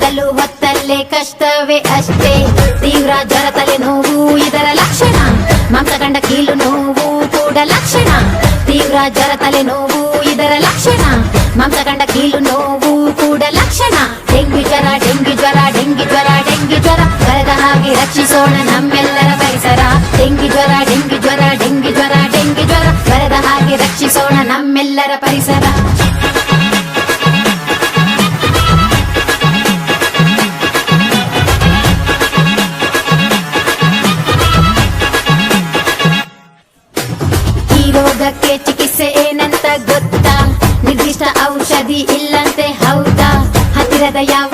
ಹಗಲು ಹೊತ್ತಲ್ಲೇ ಕಷ್ಟವೇ ಅಷ್ಟೇ. ತೀವ್ರ ಜ್ವರ ತಲೆನೋವು ಇದರ ಲಕ್ಷಣ. ಮಾಂಸಖಂಡ ಕೀಲು ನೋವು ಕೂಡ ಲಕ್ಷಣ. ತೀವ್ರ ಜ್ವರ ತಲೆನೋವು ಇದರ ಲಕ್ಷಣ. ಮಾಂಸಖಂಡ ಕೀಲು ನೋವು ಕೂಡ ಲಕ್ಷಣ. ಡೆಂಗ್ಯೂ ಜ್ವರ ಡೆಂಗ್ಯೂ ಜ್ವರ ಡೆಂಗ್ಯೂ ಜ್ವರ ಡೆಂಗ್ಯೂ ಜ್ವರ ಬರದ ಹಾಗೆ ರಕ್ಷಿಸೋಣ ನಮ್ಮೆಲ್ಲರ ಪರಿಸರ. ಡೆಂಗ್ಯೂ ಜ್ವರ ಡೆಂಗ್ಯೂ ಜ್ವರ ಡೆಂಗ್ಯೂ ಜ್ವರ ಡೆಂಗ್ಯೂ ಜ್ವರ ಬರದ ಹಾಗೆ ರಕ್ಷಿಸೋಣ ನಮ್ಮೆಲ್ಲರ ಪರಿಸರ. ಈ ರೋಗಕ್ಕೆ ಚಿಕಿತ್ಸೆ ಏನಂತ ಗೊತ್ತಾ? ನಿರ್ದಿಷ್ಟ ಔಷಧಿ ಇಲ್ಲಂತೆ ಹೌದಾ? ಹತ್ತಿರದ ಯಾವ